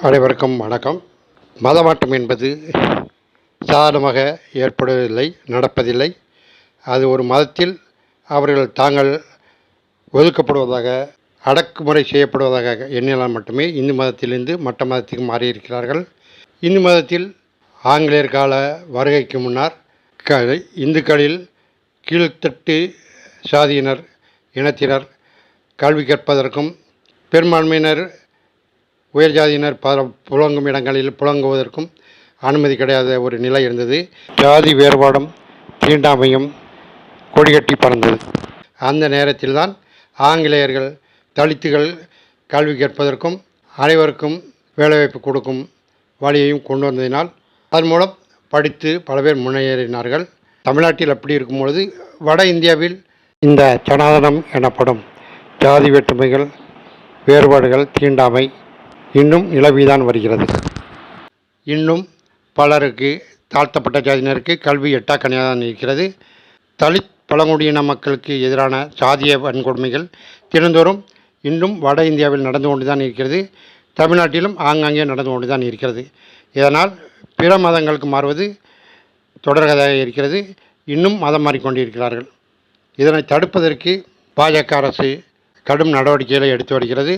அனைவருக்கும் வணக்கம். மதமாற்றம் என்பது சாதாரணமாக ஏற்படுவதில்லை, நடப்பதில்லை. அது ஒரு மதத்தில் அவர்கள் தாங்கள் ஒதுக்கப்படுவதாக, அடக்குமுறை செய்யப்படுவதாக எண்ணினால் மட்டுமே இந்து மதத்திலிருந்து மற்ற மதத்துக்கு மாறியிருக்கிறார்கள். இந்து மதத்தில் ஆங்கிலேயர் கால வருகைக்கு முன்னர் இந்துக்களில் கீழ்த்தட்டு சாதியினர் இனத்தினர் கல்வி கற்பதற்கும், பெரும்பான்மையினர் உயர் ஜாதியினர் புழங்கும் இடங்களில் புழங்குவதற்கும் அனுமதி கிடையாத ஒரு நிலை இருந்தது. ஜாதி வேறுபாடும் தீண்டாமையும் கொடிகட்டி பறந்தது. அந்த நேரத்தில்தான் ஆங்கிலேயர்கள் தலித்துகள் கல்வி கற்பதற்கும் அனைவருக்கும் வேலைவாய்ப்பு கொடுக்கும் வழியையும் கொண்டு வந்ததினால் அதன் மூலம் படித்து பல பேர் முன்னேறினார்கள். தமிழ்நாட்டில் அப்படி இருக்கும் பொழுது வட இந்தியாவில் இந்த சனாதனம் எனப்படும் ஜாதி வேற்றுமைகள், வேறுபாடுகள், தீண்டாமை இன்னும் நிலவிதான் வருகிறது. இன்னும் பலருக்கு, தாழ்த்தப்பட்ட ஜாதியினருக்கு கல்வி எட்டாக்கனியாக தான் இருக்கிறது. தலித் பழங்குடியின மக்களுக்கு எதிரான சாதிய வன்கொடுமைகள் தினந்தோறும் இன்னும் வட இந்தியாவில் நடந்து கொண்டு தான் இருக்கிறது. தமிழ்நாட்டிலும் ஆங்காங்கே நடந்து கொண்டு தான் இருக்கிறது. இதனால் பிற மதங்களுக்கு மாறுவது தொடர்கதையாக இருக்கிறது. இன்னும் மதம் மாறிக்கொண்டிருக்கிறார்கள். இதனை தடுப்பதற்கு பாஜக அரசு கடும் நடவடிக்கைகளை எடுத்து வருகிறது.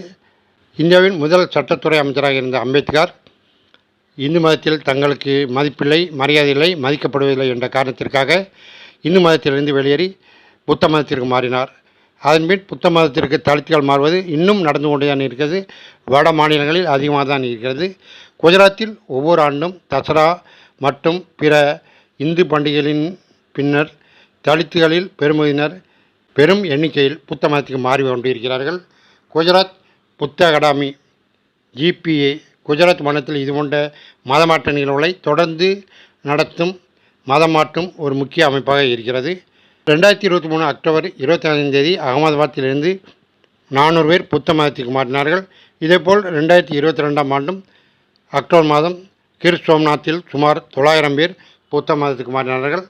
இந்தியாவின் முதல் சட்டத்துறை அமைச்சராக இருந்த அம்பேத்கர் இந்து மதத்தில் தங்களுக்கு மதிப்பில்லை, மரியாதை இல்லை, மதிக்கப்படுவதில்லை என்ற காரணத்திற்காக இந்து மதத்திலிருந்து வெளியேறி புத்த மதத்திற்கு மாறினார். அதன்பின் புத்த மதத்திற்கு தலித்துகள் மாறுவது இன்னும் நடந்து கொண்டு தான் இருக்கிறது. வட மாநிலங்களில் அதிகமாக தான் இருக்கிறது. குஜராத்தில் ஒவ்வொரு ஆண்டும் தசரா மற்றும் பிற இந்து பண்டிகைகளின் பின்னர் தலித்துகளில் பெருமதியினர் பெரும் எண்ணிக்கையில் புத்த மதத்துக்கு மாறி கொண்டிருக்கிறார்கள். குஜராத் புத்த அகாடமி GPA குஜராத் மாநிலத்தில் இதுபோன்ற மதமாற்ற நிகழ்வுகளை தொடர்ந்து நடத்தும் மதமாற்றும் ஒரு முக்கிய அமைப்பாக இருக்கிறது. 2023 அக்டோபர் 25 அகமதாபாத்திலிருந்து 400 பேர் புத்த மதத்துக்கு மாறினார்கள். இதேபோல் 2022 ஆண்டும் அக்டோபர் மாதம் கிர் சோம்நாத்தில் சுமார் 900 பேர் புத்த மதத்துக்கு மாறினார்கள்.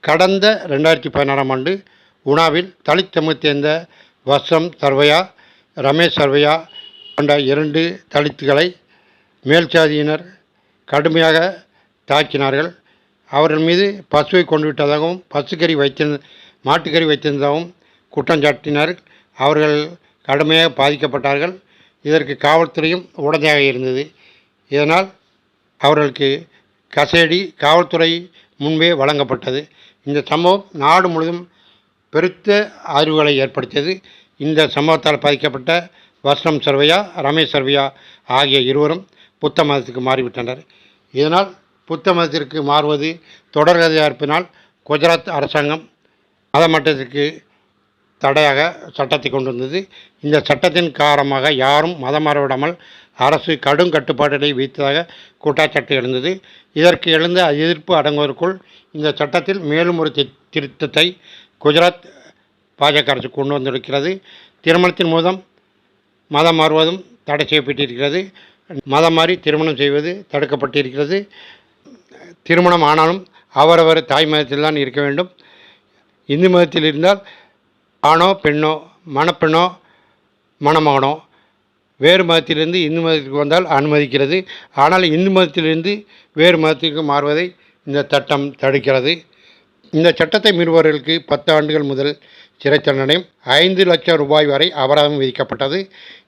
கடந்த 2016 ஆண்டு உனாவில் தலித் சமூகத்தை சேர்ந்த வசம் சர்வையா, ரமேஷ் சர்வையா கொண்ட 2 தலித்துகளை மேல்சாதியினர் கடுமையாக தாக்கினார்கள். அவர்கள் மீது பசுவை கொண்டு விட்டதாகவும் மாட்டுக்கறி வைத்திருந்ததாகவும் குற்றம் சாட்டினார். அவர்கள் கடுமையாக பாதிக்கப்பட்டார்கள். இதற்கு காவல்துறையும் உடந்தையாக இருந்தது. இதனால் அவர்களுக்கு கசேடி காவல்துறை முன்பே வழங்கப்பட்டது. இந்த சம்பவம் நாடு முழுவதும் பெருத்த அதிர்வுகளை ஏற்படுத்தியது. இந்த சம்பவத்தால் பாதிக்கப்பட்ட வசம் சர்வையா, ரமேஷ் சர்வையா ஆகிய இருவரும் புத்த மதத்துக்கு மாறிவிட்டனர். இதனால் புத்த மதத்திற்கு மாறுவது தொடர்கதையாக இருப்பினால் குஜராத் அரசாங்கம் மதமாற்றத்திற்கு தடையாக சட்டத்தை கொண்டு வந்தது. இந்த சட்டத்தின் காரணமாக யாரும் மதம் மாறவிடாமல் அரசு கடும் கட்டுப்பாடுகளை விதித்ததாக குற்றச்சாட்டு எழுந்தது. இதற்கு எழுந்த எதிர்ப்பு அடங்குவதற்குள் இந்த சட்டத்தில் மேலும் ஒரு திருத்தத்தை குஜராத் பாஜக அரசு கொண்டு வந்திருக்கிறது. திருமணத்தின் மூலம் மதம் மாறுவதும் தடை செய்யப்பட்டிருக்கிறது. மதம் மாறி திருமணம் செய்வது தடுக்கப்பட்டிருக்கிறது. திருமணம் ஆனாலும் அவரவர் தாய் மதத்தில் தான் இருக்க வேண்டும். இந்து மதத்தில் இருந்தால் ஆணோ பெண்ணோ, மணப்பெண்ணோ மணமகனோ வேறு மதத்திலிருந்து இந்து மதத்திற்கு வந்தால் அனுமதிக்கிறது. ஆனால் இந்து மதத்திலிருந்து வேறு மதத்திற்கு மாறுவதை இந்த சட்டம் தடுக்கிறது. இந்த சட்டத்தை மீறுபவர்களுக்கு 10 ஆண்டுகள் முதல் சிறை தண்டனையும் 5 லட்சம் ரூபாய் வரை அபராதம் விதிக்கப்பட்டது.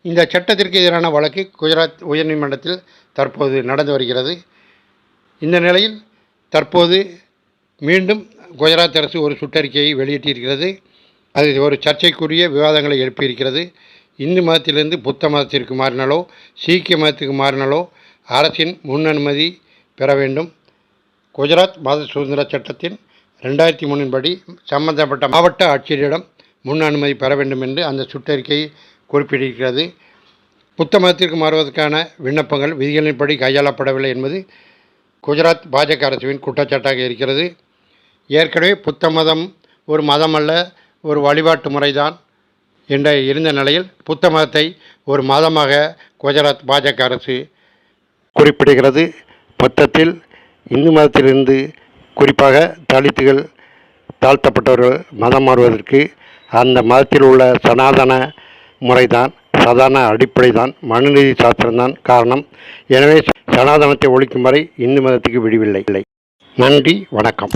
இந்த சட்டத்திற்கு எதிரான வழக்கு குஜராத் உயர்நீதிமன்றத்தில் தற்போது நடந்து வருகிறது. இந்த நிலையில் தற்போது மீண்டும் குஜராத் அரசு ஒரு சுற்றறிக்கையை வெளியிட்டிருக்கிறது. அது ஒரு சர்ச்சைக்குரிய விவாதங்களை எழுப்பியிருக்கிறது. இந்து மதத்திலிருந்து புத்த மதத்திற்கு மாறினாலோ, சீக்கிய மதத்துக்கு மாறினாலோ அரசின் முன் அனுமதி பெற வேண்டும். குஜராத் மத சுதந்திர சட்டத்தின் 2003 படி சம்பந்தப்பட்ட மாவட்ட ஆட்சியரிடம் முன் அனுமதி பெற வேண்டும் என்று அந்த சுற்றறிக்கை குறிப்பிட்டிருக்கிறது. புத்த மதத்திற்கு மாறுவதற்கான விண்ணப்பங்கள் விதிகளின்படி கையாளப்படவில்லை என்பது குஜராத் பாஜக அரசின் குற்றச்சாட்டாக இருக்கிறது. ஏற்கனவே புத்த மதம் ஒரு மதம் அல்ல, ஒரு வழிபாட்டு முறைதான் என்ற இருந்த நிலையில் புத்த மதத்தை ஒரு மதமாக குஜராத் பாஜக அரசு குறிப்பிடுகிறது. மொத்தத்தில் இந்து மதத்திலிருந்து குறிப்பாக தலித்துகள், தாழ்த்தப்பட்டவர்கள் மதம் மாறுவதற்கு அந்த மதத்தில் உள்ள சனாதன முறைதான் சாதாரண அடிப்படை தான், மனுநீதி சாஸ்திரம்தான் காரணம். எனவே சனாதனத்தை ஒழிக்கும் வரை இந்து மதத்துக்கு விடிவில்லை. நன்றி, வணக்கம்.